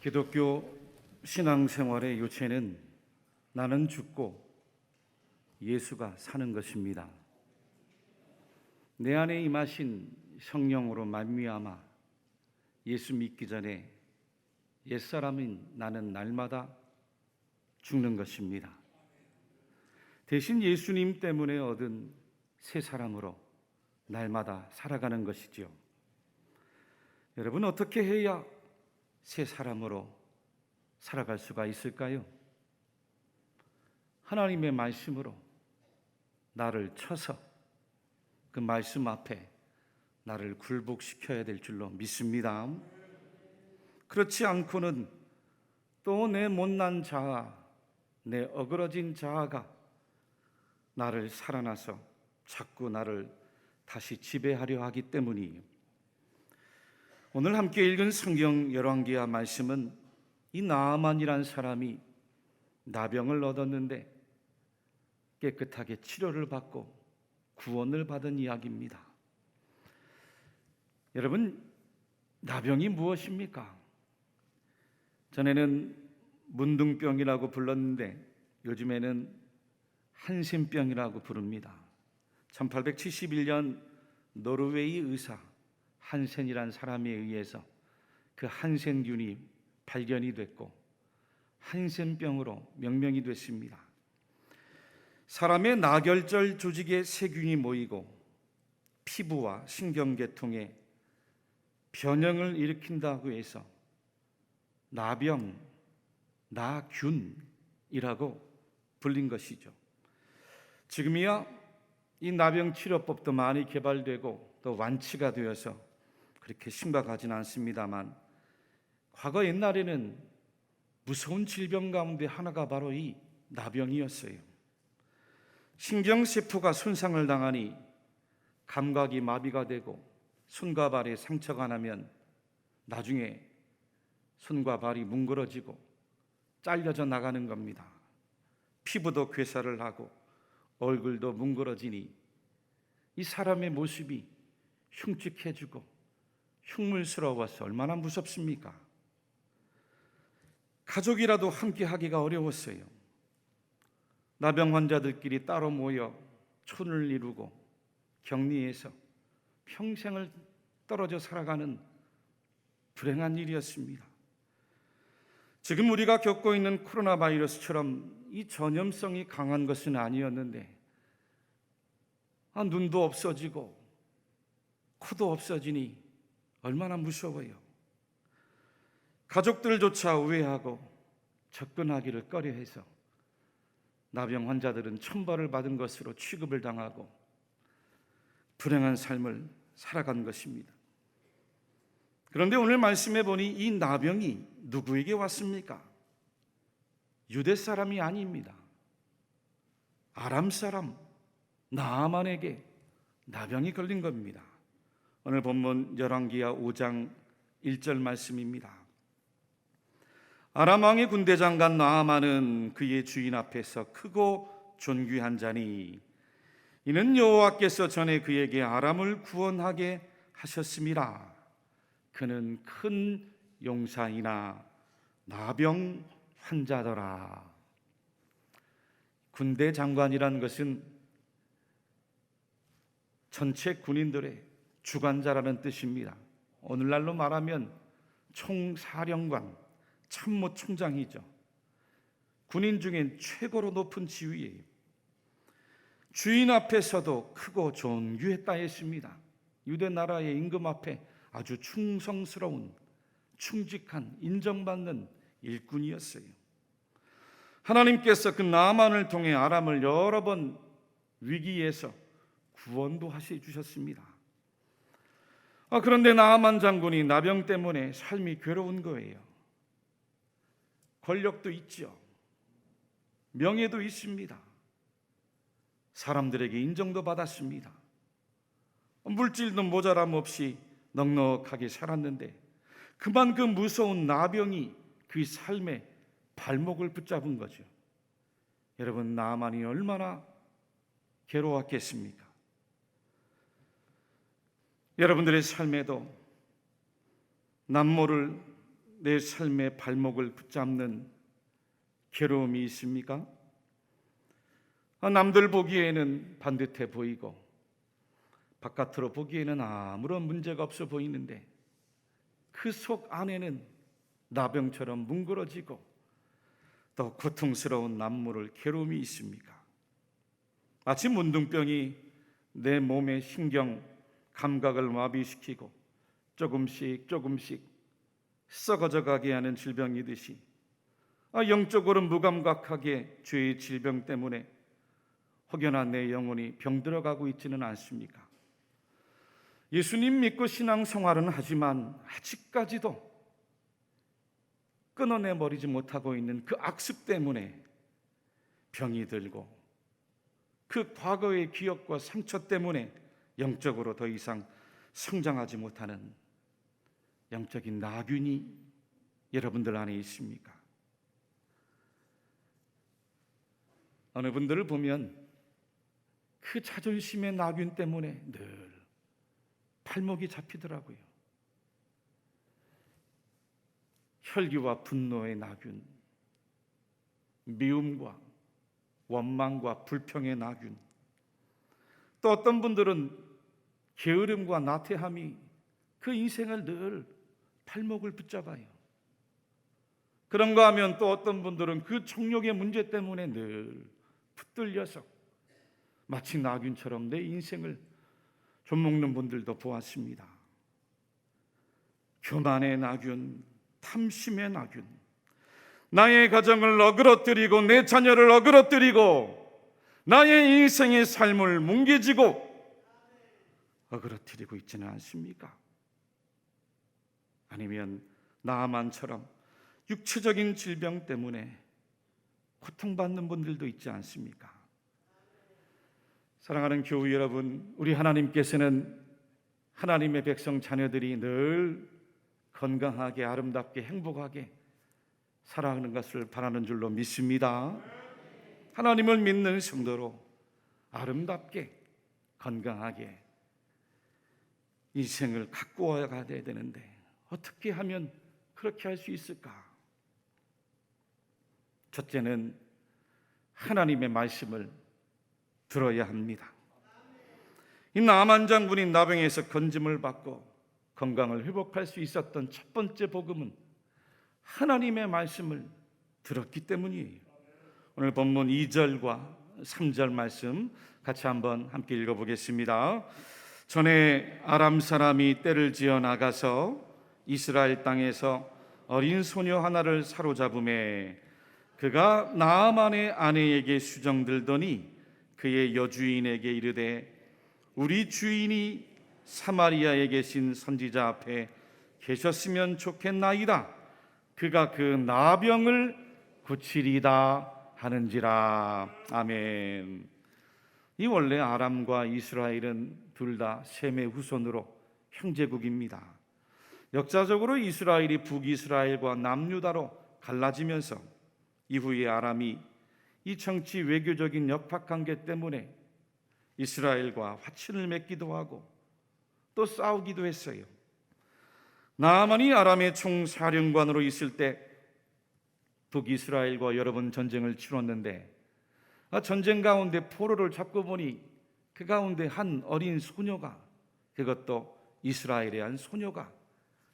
기독교 신앙생활의 요체는 나는 죽고 예수가 사는 것입니다. 내 안에 임하신 성령으로 말미암아 예수 믿기 전에 옛사람인 나는 날마다 죽는 것입니다. 대신 예수님 때문에 얻은 새 사람으로 날마다 살아가는 것이죠. 여러분, 어떻게 해야 새 사람으로 살아갈 수가 있을까요? 하나님의 말씀으로 나를 쳐서 그 말씀 앞에 나를 굴복시켜야 될 줄로 믿습니다. 그렇지 않고는 또 내 못난 자아, 내 어그러진 자아가 나를 살아나서 자꾸 나를 다시 지배하려 하기 때문이에요. 오늘 함께 읽은 성경 열왕기하 말씀은 이 나아만이란 사람이 나병을 얻었는데 깨끗하게 치료를 받고 구원을 받은 이야기입니다. 여러분, 나병이 무엇입니까? 전에는 문둥병이라고 불렀는데 요즘에는 한센병이라고 부릅니다. 1871년 노르웨이 의사 한센이란 사람에 의해서 그 한센균이 발견이 됐고 한센병으로 명명이 됐습니다. 사람의 나결절 조직에 세균이 모이고 피부와 신경계통에 변형을 일으킨다고 해서 나병, 나균이라고 불린 것이죠. 지금이야 이 나병 치료법도 많이 개발되고 또 완치가 되어서 그렇게 심각하지는 않습니다만, 과거 옛날에는 무서운 질병 가운데 하나가 바로 이 나병이었어요. 신경세포가 손상을 당하니 감각이 마비가 되고 손과 발에 상처가 나면 나중에 손과 발이 뭉그러지고 잘려져 나가는 겁니다. 피부도 괴사를 하고 얼굴도 뭉그러지니 이 사람의 모습이 흉측해지고 흉물스러워서 얼마나 무섭습니까? 가족이라도 함께 하기가 어려웠어요. 나병 환자들끼리 따로 모여 촌을 이루고 격리해서 평생을 떨어져 살아가는 불행한 일이었습니다. 지금 우리가 겪고 있는 코로나 바이러스처럼 이 전염성이 강한 것은 아니었는데 눈도 없어지고 코도 없어지니 얼마나 무서워요. 가족들조차 우회하고 접근하기를 꺼려해서 나병 환자들은 천벌을 받은 것으로 취급을 당하고 불행한 삶을 살아간 것입니다. 그런데 오늘 말씀해 보니 이 나병이 누구에게 왔습니까? 유대 사람이 아닙니다. 아람 사람 나아만에게 나병이 걸린 겁니다. 오늘 본문 열왕기하 5장 1절 말씀입니다. 아람 왕의 군대 장관 나아만은 그의 주인 앞에서 크고 존귀한 자니 이는 여호와께서 전에 그에게 아람을 구원하게 하셨음이라. 그는 큰 용사이나 나병 환자더라. 군대 장관이란 것은 전체 군인들의 주관자라는 뜻입니다. 오늘날로 말하면 총사령관, 참모총장이죠. 군인 중엔 최고로 높은 지위예요. 주인 앞에서도 크고 존귀했다 했습니다. 유대 나라의 임금 앞에 아주 충성스러운, 충직한, 인정받는 일꾼이었어요. 하나님께서 그 나아만을 통해 아람을 여러 번 위기에서 구원도 하셔 주셨습니다. 그런데 나아만 장군이 나병 때문에 삶이 괴로운 거예요. 권력도 있죠. 명예도 있습니다. 사람들에게 인정도 받았습니다. 물질도 모자람 없이 넉넉하게 살았는데 그만큼 무서운 나병이 그 삶의 발목을 붙잡은 거죠. 여러분, 나아만이 얼마나 괴로웠겠습니까? 여러분들의 삶에도 남모를 내 삶의 발목을 붙잡는 괴로움이 있습니까? 남들 보기에는 반듯해 보이고 바깥으로 보기에는 아무런 문제가 없어 보이는데 그 속 안에는 나병처럼 뭉그러지고 또 고통스러운 남모를 괴로움이 있습니까? 마치 문둥병이 내 몸의 신경 감각을 마비시키고 조금씩 썩어져 가게 하는 질병이듯이 영적으로 무감각하게 죄의 질병 때문에 혹여나 내 영혼이 병들어가고 있지는 않습니까? 예수님 믿고 신앙생활은 하지만 아직까지도 끊어내버리지 못하고 있는 그 악습 때문에 병이 들고 그 과거의 기억과 상처 때문에 영적으로 더 이상 성장하지 못하는 영적인 나균이 여러분들 안에 있습니까? 어느 분들을 보면 그 자존심의 나균 때문에 늘 팔목이 잡히더라고요. 혈기와 분노의 나균, 미움과 원망과 불평의 나균, 또 어떤 분들은 게으름과 나태함이 그 인생을 늘 팔목을 붙잡아요. 그런가 하면 또 어떤 분들은 그 정욕의 문제 때문에 늘 붙들려서 마치 나균처럼 내 인생을 좀먹는 분들도 보았습니다. 교만의 나균, 탐심의 나균, 나의 가정을 어그러뜨리고 내 자녀를 어그러뜨리고 나의 인생의 삶을 뭉개지고 어그러뜨리고 있지는 않습니까? 아니면 나만처럼 육체적인 질병 때문에 고통받는 분들도 있지 않습니까? 사랑하는 교우 여러분, 우리 하나님께서는 하나님의 백성 자녀들이 늘 건강하게 아름답게 행복하게 살아가는 것을 바라는 줄로 믿습니다. 하나님을 믿는 성도로 아름답게 건강하게 인생을 가꾸어 가야 되는데 어떻게 하면 그렇게 할 수 있을까? 첫째는 하나님의 말씀을 들어야 합니다. 이 나만 장군이 나병에서 건짐을 받고 건강을 회복할 수 있었던 첫 번째 복음은 하나님의 말씀을 들었기 때문이에요. 오늘 본문 2절과 3절 말씀 같이 한번 함께 읽어보겠습니다. 전에 아람 사람이 떼를 지어 나가서 이스라엘 땅에서 어린 소녀 하나를 사로잡음에 그가 나아만의 아내에게 수정들더니 그의 여주인에게 이르되 우리 주인이 사마리아에 계신 선지자 앞에 계셨으면 좋겠나이다. 그가 그 나병을 고치리다 하는지라. 아멘. 이 원래 아람과 이스라엘은 둘 다 셈의 후손으로 형제국입니다. 역사적으로 이스라엘이 북이스라엘과 남유다로 갈라지면서 이후에 아람이 이 정치 외교적인 역학관계 때문에 이스라엘과 화친을 맺기도 하고 또 싸우기도 했어요. 나아만이 아람의 총사령관으로 있을 때 북이스라엘과 여러 번 전쟁을 치렀는데 전쟁 가운데 포로를 잡고 보니 그 가운데 한 어린 소녀가, 그것도 이스라엘의 한 소녀가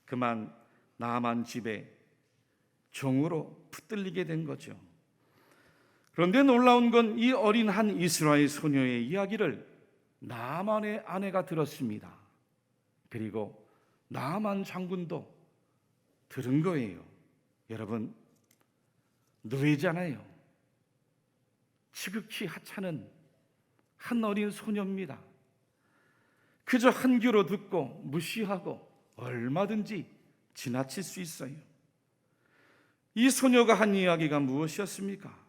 그만 나아만 집에 종으로 붙들리게 된 거죠. 그런데 놀라운 건 이 어린 한 이스라엘 소녀의 이야기를 나아만의 아내가 들었습니다. 그리고 나아만 장군도 들은 거예요. 여러분, 노예잖아요. 지극히 하찮은 한 어린 소녀입니다. 그저 한 귀로 듣고 무시하고 얼마든지 지나칠 수 있어요. 이 소녀가 한 이야기가 무엇이었습니까?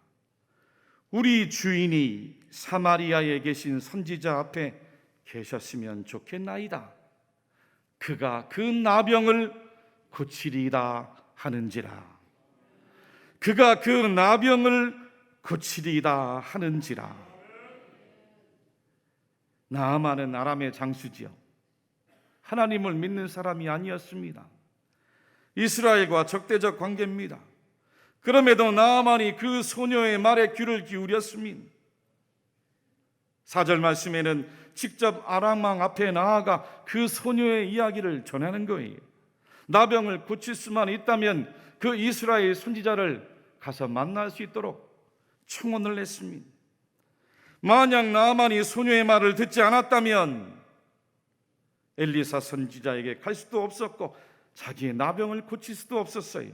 우리 주인이 사마리아에 계신 선지자 앞에 계셨으면 좋겠나이다. 그가 그 나병을 고치리다 하는지라. 그가 그 나병을 고치리다 하는지라. 나아만은 아람의 장수지요. 하나님을 믿는 사람이 아니었습니다. 이스라엘과 적대적 관계입니다. 그럼에도 나아만이 그 소녀의 말에 귀를 기울였습니다. 4절 말씀에는 직접 아람 왕 앞에 나아가 그 소녀의 이야기를 전하는 거예요. 나병을 고칠 수만 있다면 그 이스라엘 선지자를 가서 만날 수 있도록 청혼을 했습니다. 만약 나아만이 소녀의 말을 듣지 않았다면 엘리사 선지자에게 갈 수도 없었고 자기의 나병을 고칠 수도 없었어요.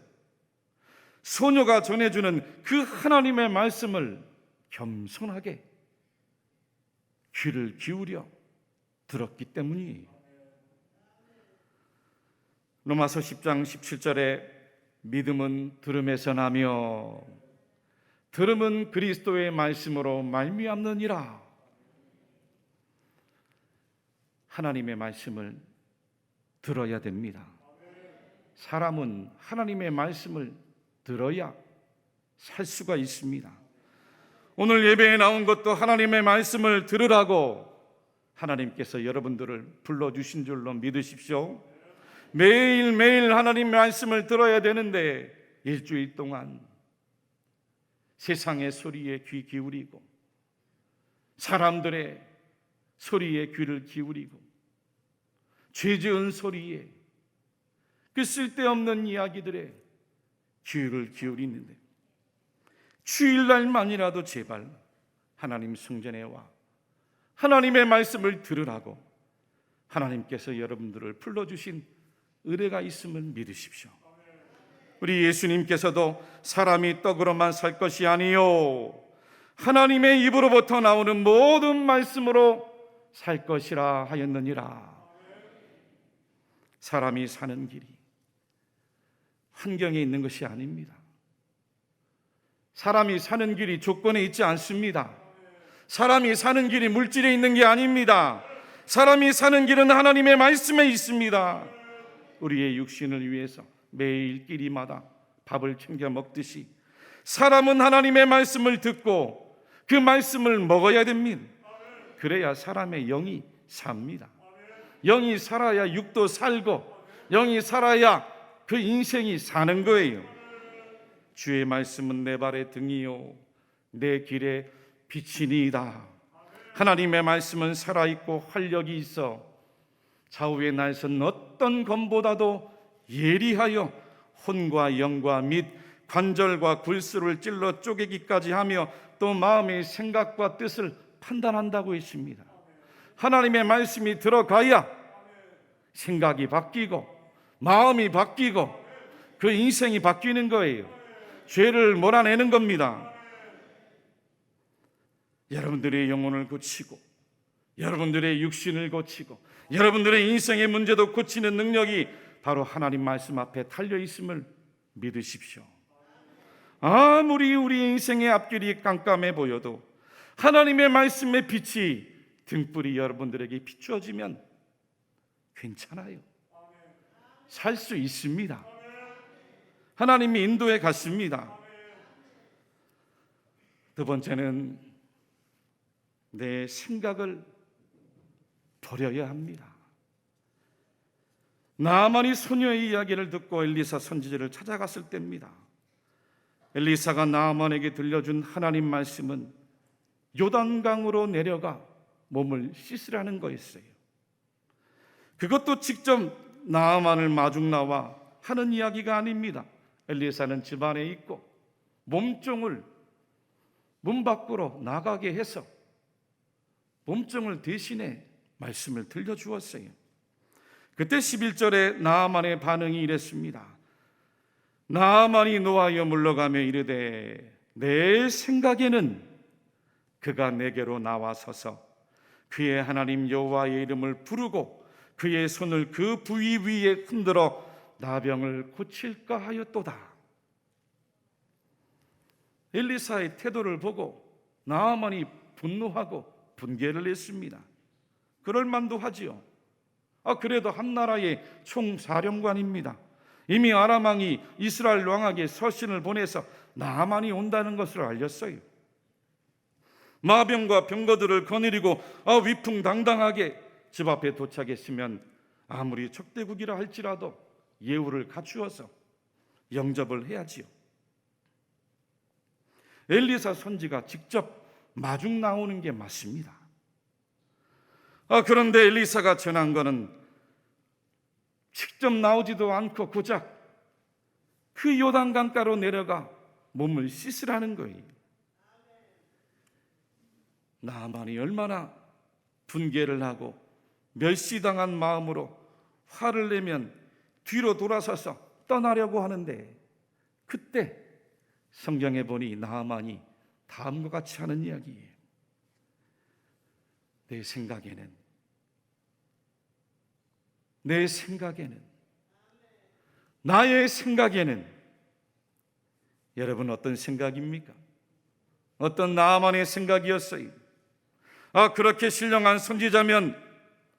소녀가 전해주는 그 하나님의 말씀을 겸손하게 귀를 기울여 들었기 때문이에요. 로마서 10장 17절에 믿음은 들음에서 나며 들음은 그리스도의 말씀으로 말미암느니라. 하나님의 말씀을 들어야 됩니다. 사람은 하나님의 말씀을 들어야 살 수가 있습니다. 오늘 예배에 나온 것도 하나님의 말씀을 들으라고 하나님께서 여러분들을 불러주신 줄로 믿으십시오. 매일매일 하나님의 말씀을 들어야 되는데 일주일 동안 세상의 소리에 귀 기울이고 사람들의 소리에 귀를 기울이고 죄 지은 소리에 그 쓸데없는 이야기들에 귀를 기울이는데 주일날만이라도 제발 하나님 성전에 와 하나님의 말씀을 들으라고 하나님께서 여러분들을 불러주신 은혜가 있음을 믿으십시오. 우리 예수님께서도 사람이 떡으로만 살 것이 아니요 하나님의 입으로부터 나오는 모든 말씀으로 살 것이라 하였느니라. 사람이 사는 길이 환경에 있는 것이 아닙니다. 사람이 사는 길이 조건에 있지 않습니다. 사람이 사는 길이 물질에 있는 게 아닙니다. 사람이 사는 길은 하나님의 말씀에 있습니다. 우리의 육신을 위해서 매일 끼리마다 밥을 챙겨 먹듯이 사람은 하나님의 말씀을 듣고 그 말씀을 먹어야 됩니다. 그래야 사람의 영이 삽니다. 영이 살아야 육도 살고 영이 살아야 그 인생이 사는 거예요. 주의 말씀은 내 발의 등이요 내 길의 빛이니이다. 하나님의 말씀은 살아있고 활력이 있어 좌우의 날선 어떤 검보다도 예리하여 혼과 영과 및 관절과 골수를 찔러 쪼개기까지 하며 또 마음의 생각과 뜻을 판단한다고 했습니다. 하나님의 말씀이 들어가야 생각이 바뀌고 마음이 바뀌고 그 인생이 바뀌는 거예요. 죄를 몰아내는 겁니다. 여러분들의 영혼을 고치고 여러분들의 육신을 고치고 여러분들의 인생의 문제도 고치는 능력이 바로 하나님 말씀 앞에 달려 있음을 믿으십시오. 아무리 우리 인생의 앞길이 깜깜해 보여도 하나님의 말씀의 빛이 등불이 여러분들에게 비추어지면 괜찮아요. 살 수 있습니다. 하나님이 인도해 갔습니다. 두 번째는 내 생각을 버려야 합니다. 나아만이 소녀의 이야기를 듣고 엘리사 선지자를 찾아갔을 때입니다. 엘리사가 나아만에게 들려준 하나님 말씀은 요단강으로 내려가 몸을 씻으라는 거였어요. 그것도 직접 나아만을 마중 나와 하는 이야기가 아닙니다. 엘리사는 집안에 있고 몸종을 문 밖으로 나가게 해서 몸종을 대신해 말씀을 들려주었어요. 그때 11절에 나아만의 반응이 이랬습니다. 나아만이 노하여 물러가며 이르되 내 생각에는 그가 내게로 나와서서 그의 하나님 여호와의 이름을 부르고 그의 손을 그 부위 위에 흔들어 나병을 고칠까 하였도다. 엘리사의 태도를 보고 나아만이 분노하고 분개를 했습니다. 그럴 만도 하지요. 그래도 한 나라의 총사령관입니다. 이미 아람 왕이 이스라엘 왕에게 서신을 보내서 나아만이 온다는 것을 알렸어요. 마병과 병거들을 거느리고 위풍당당하게 집 앞에 도착했으면 아무리 적대국이라 할지라도 예우를 갖추어서 영접을 해야지요. 엘리사 선지가 직접 마중 나오는 게 맞습니다. 그런데 엘리사가 전한 것은 직접 나오지도 않고 고작 그 요단강가로 내려가 몸을 씻으라는 거예요. 나만이 얼마나 분개를 하고 멸시당한 마음으로 화를 내면 뒤로 돌아서서 떠나려고 하는데, 그때 성경에 보니 나아만이 다음과 같이 하는 이야기예요. 내 생각에는, 나의 생각에는 여러분 어떤 생각입니까? 어떤 나아만의 생각이었어요. 그렇게 신령한 선지자면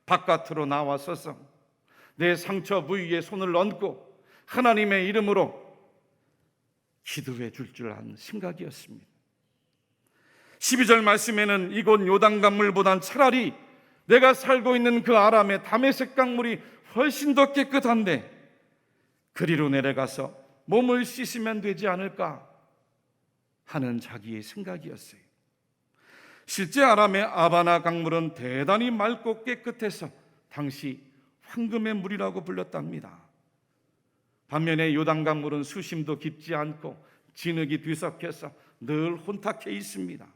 바깥으로 나와서서 내 상처 부위에 손을 얹고 하나님의 이름으로 기도해 줄 아는 생각이었습니다. 12절 말씀에는 이곳 요단강물보단 차라리 내가 살고 있는 그 아람의 다메섹 강물이 훨씬 더 깨끗한데 그리로 내려가서 몸을 씻으면 되지 않을까 하는 자기의 생각이었어요. 실제 아람의 아바나 강물은 대단히 맑고 깨끗해서 당시 황금의 물이라고 불렸답니다. 반면에 요단 강물은 수심도 깊지 않고 진흙이 뒤섞여서 늘 혼탁해 있습니다.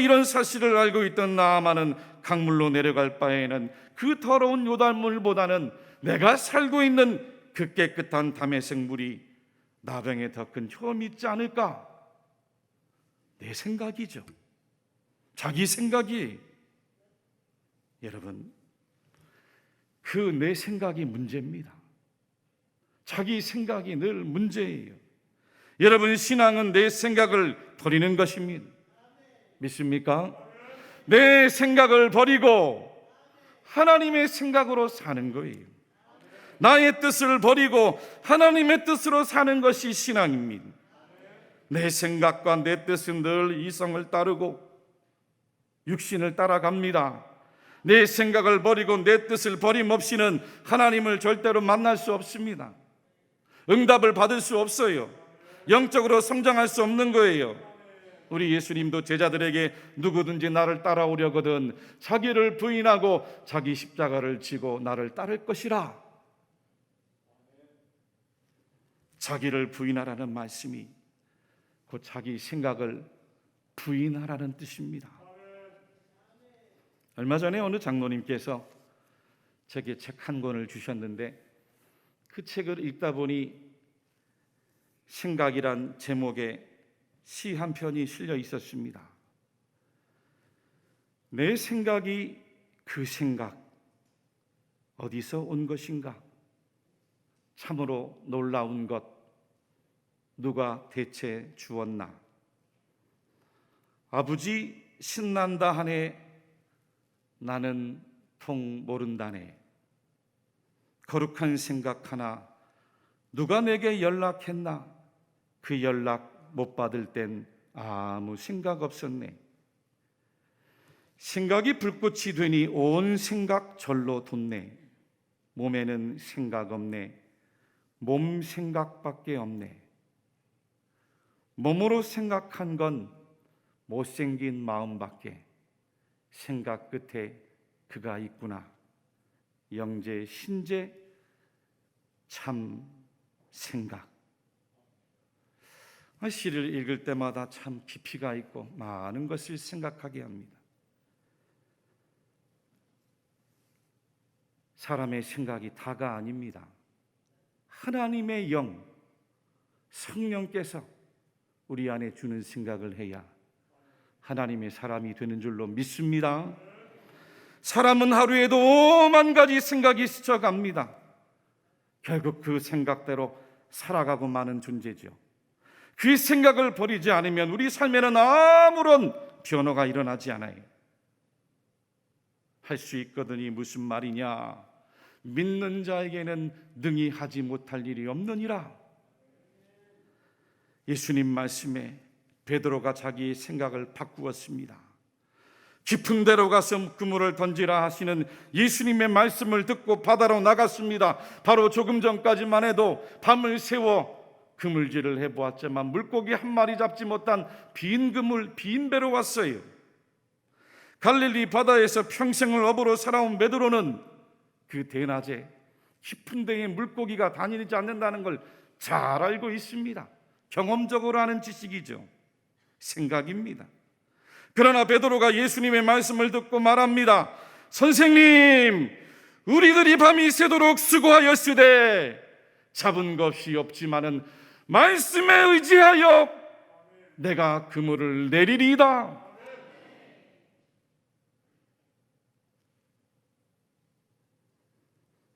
이런 사실을 알고 있던 나아만은 강물로 내려갈 바에는 그 더러운 요단물보다는 내가 살고 있는 그 깨끗한 다메섹 물이 나병에 더 큰 효험이 있지 않을까? 내 생각이죠. 자기 생각이. 여러분, 그 내 생각이 문제입니다. 자기 생각이 늘 문제예요. 여러분, 신앙은 내 생각을 버리는 것입니다. 믿습니까? 내 생각을 버리고 하나님의 생각으로 사는 거예요. 나의 뜻을 버리고 하나님의 뜻으로 사는 것이 신앙입니다. 내 생각과 내 뜻은 늘 이성을 따르고 육신을 따라갑니다. 내 생각을 버리고 내 뜻을 버림없이는 하나님을 절대로 만날 수 없습니다. 응답을 받을 수 없어요. 영적으로 성장할 수 없는 거예요. 우리 예수님도 제자들에게 누구든지 나를 따라오려거든 자기를 부인하고 자기 십자가를 지고 나를 따를 것이라. 자기를 부인하라는 말씀이 곧 자기 생각을 부인하라는 뜻입니다. 얼마 전에 어느 장로님께서 제게 책 한 권을 주셨는데 그 책을 읽다 보니 생각이란 제목의 시 한 편이 실려 있었습니다. 내 생각이 그 생각 어디서 온 것인가? 참으로 놀라운 것 누가 대체 주었나? 아버지 신난다 하네 나는 통 모른다네. 거룩한 생각 하나 누가 내게 연락했나? 그 연락 못 받을 땐 아무 생각 없었네. 생각이 불꽃이 되니 온 생각 절로 돋네. 몸에는 생각 없네. 몸 생각밖에 없네. 몸으로 생각한 건 못생긴 마음밖에. 생각 끝에 그가 있구나. 영재 신재 참 생각. 시를 읽을 때마다 참 깊이가 있고 많은 것을 생각하게 합니다. 사람의 생각이 다가 아닙니다. 하나님의 영, 성령께서 우리 안에 주는 생각을 해야 하나님의 사람이 되는 줄로 믿습니다. 사람은 하루에도 5만 가지 생각이 스쳐갑니다. 결국 그 생각대로 살아가고 마는 존재죠. 그 생각을 버리지 않으면 우리 삶에는 아무런 변화가 일어나지 않아요. 할 수 있거든이 무슨 말이냐? 믿는 자에게는 능히 하지 못할 일이 없느니라. 예수님 말씀에 베드로가 자기의 생각을 바꾸었습니다. 깊은 데로 가서 그물을 던지라 하시는 예수님의 말씀을 듣고 바다로 나갔습니다. 바로 조금 전까지만 해도 밤을 새워 그물질을 해보았지만 물고기 한 마리 잡지 못한 빈 그물, 빈 배로 왔어요. 갈릴리 바다에서 평생을 어부로 살아온 베드로는 그 대낮에 깊은 데에 물고기가 다니지 않는다는 걸 잘 알고 있습니다. 경험적으로 하는 지식이죠. 생각입니다. 그러나 베드로가 예수님의 말씀을 듣고 말합니다. 선생님, 우리들이 밤이 새도록 수고하였으되 잡은 것이 없지만은 말씀에 의지하여 내가 그물을 내리리이다.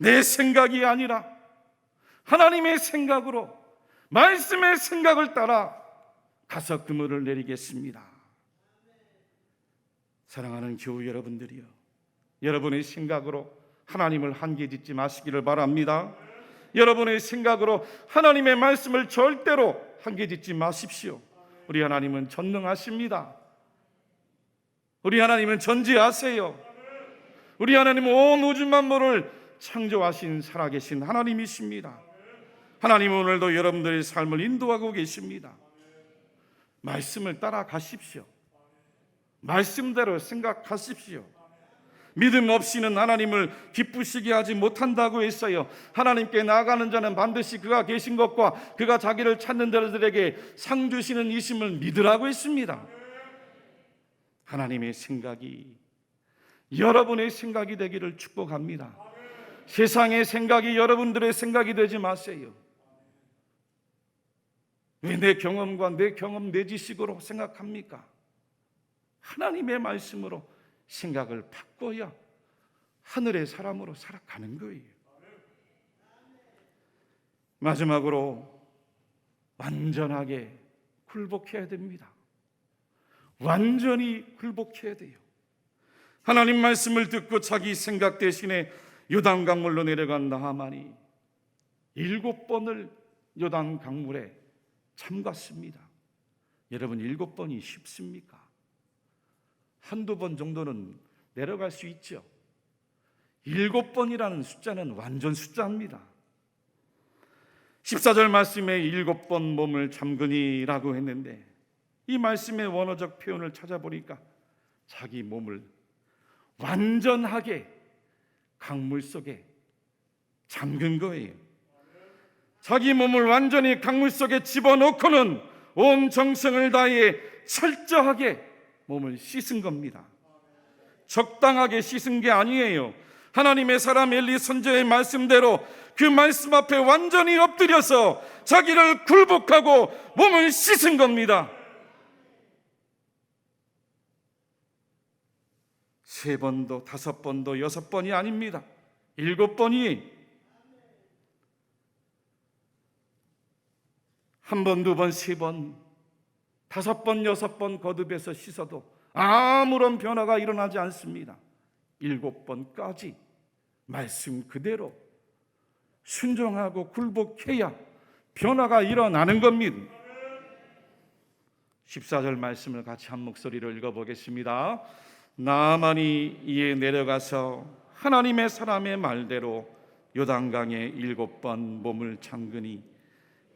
내 생각이 아니라 하나님의 생각으로, 말씀의 생각을 따라 가서 그물을 내리겠습니다. 사랑하는 교우 여러분들이요, 여러분의 생각으로 하나님을 한계짓지 마시기를 바랍니다. 여러분의 생각으로 하나님의 말씀을 절대로 한계짓지 마십시오. 우리 하나님은 전능하십니다. 우리 하나님은 전지하세요. 우리 하나님은 온 우주 만물을 창조하신 살아계신 하나님이십니다. 하나님은 오늘도 여러분들의 삶을 인도하고 계십니다. 말씀을 따라가십시오. 말씀대로 생각하십시오. 믿음 없이는 하나님을 기쁘시게 하지 못한다고 했어요. 하나님께 나아가는 자는 반드시 그가 계신 것과 그가 자기를 찾는 자들에게 상 주시는 이심을 믿으라고 했습니다. 하나님의 생각이 여러분의 생각이 되기를 축복합니다. 세상의 생각이 여러분들의 생각이 되지 마세요. 왜 내 경험과 내 지식으로 생각합니까? 하나님의 말씀으로 생각을 바꿔야 하늘의 사람으로 살아가는 거예요. 마지막으로 완전하게 굴복해야 됩니다. 완전히 굴복해야 돼요. 하나님 말씀을 듣고 자기 생각 대신에 요단 강물로 내려간 나하만이 7번을 요단 강물에 잠갔습니다. 여러분, 7번이 쉽습니까? 한두 번 정도는 내려갈 수 있죠. 7번이라는 숫자는 완전 숫자입니다. 14절 말씀에 7번 몸을 잠그니라고 했는데 이 말씀의 원어적 표현을 찾아보니까 자기 몸을 완전하게 강물 속에 잠근 거예요. 자기 몸을 완전히 강물 속에 집어넣고는 온 정성을 다해 철저하게 몸을 씻은 겁니다. 적당하게 씻은 게 아니에요. 하나님의 사람 엘리 선지자의 말씀대로 그 말씀 앞에 완전히 엎드려서 자기를 굴복하고 몸을 씻은 겁니다. 3번도 5번도 6번이 아닙니다. 7번이 한 번, 2번, 3번, 5번, 6번 거듭해서 씻어도 아무런 변화가 일어나지 않습니다. 7번까지 말씀 그대로 순종하고 굴복해야 변화가 일어나는 겁니다. 14절 말씀을 같이 한 목소리로 읽어보겠습니다. 나아만이 이에 내려가서 하나님의 사람의 말대로 요단강에 7번 몸을 잠그니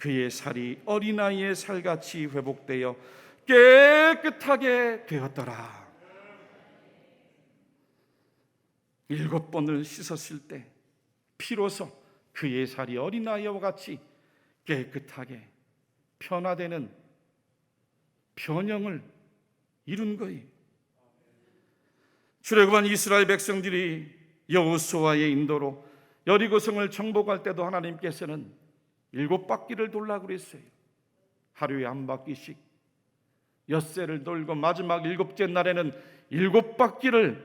그의 살이 어린아이의 살같이 회복되어 깨끗하게 되었더라. 7번을 씻었을 때 비로소 그의 살이 어린아이와 같이 깨끗하게 변화되는 변형을 이룬 거예요. 출애굽한 이스라엘 백성들이 여호수아의 인도로 여리고성을 정복할 때도 하나님께서는 7바퀴를 돌라고 그랬어요. 하루에 한 바퀴씩 엿새를 돌고 마지막 7째 날에는 7바퀴를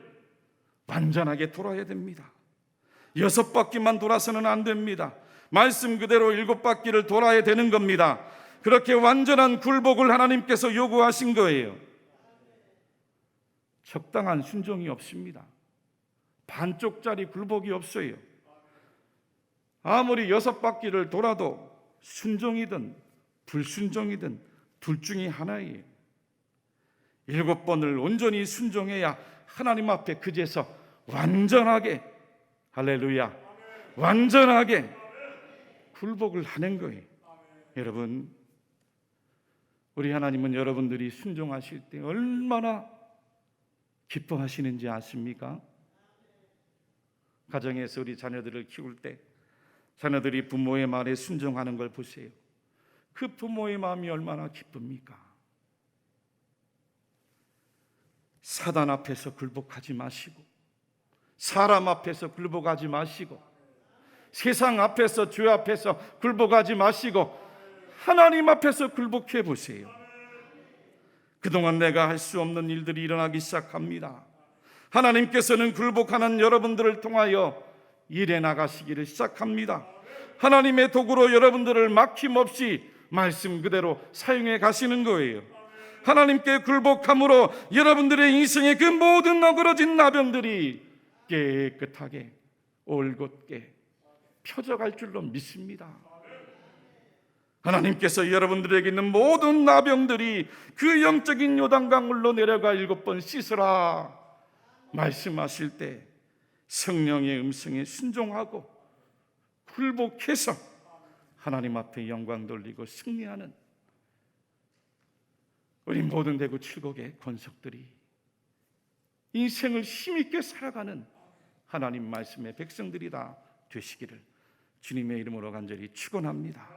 완전하게 돌아야 됩니다. 6바퀴만 돌아서는 안 됩니다. 말씀 그대로 7바퀴를 돌아야 되는 겁니다. 그렇게 완전한 굴복을 하나님께서 요구하신 거예요. 적당한 순종이 없습니다. 반쪽짜리 굴복이 없어요. 아무리 6바퀴를 돌아도 순종이든 불순종이든 둘 중에 하나예요. 7번을 온전히 순종해야 하나님 앞에 그제서 완전하게, 할렐루야, 완전하게 굴복을 하는 거예요. 여러분, 우리 하나님은 여러분들이 순종하실 때 얼마나 기뻐하시는지 아십니까? 가정에서 우리 자녀들을 키울 때 자녀들이 부모의 말에 순종하는 걸 보세요. 그 부모의 마음이 얼마나 기쁩니까? 사단 앞에서 굴복하지 마시고, 사람 앞에서 굴복하지 마시고, 세상 앞에서, 죄 앞에서 굴복하지 마시고 하나님 앞에서 굴복해 보세요. 그동안 내가 할 수 없는 일들이 일어나기 시작합니다. 하나님께서는 굴복하는 여러분들을 통하여 일해 나가시기를 시작합니다. 하나님의 도구로 여러분들을 막힘없이 말씀 그대로 사용해 가시는 거예요. 하나님께 굴복함으로 여러분들의 인생의 그 모든 너그러진 나병들이 깨끗하게 올곧게 펴져갈 줄로 믿습니다. 하나님께서 여러분들에게 있는 모든 나병들이 그 영적인 요단강물로 내려가 7번 씻으라 말씀하실 때 성령의 음성에 순종하고 굴복해서 하나님 앞에 영광 돌리고 승리하는 우리 모든 대구 7곡의 권속들이 인생을 힘있게 살아가는 하나님 말씀의 백성들이 다 되시기를 주님의 이름으로 간절히 축원합니다.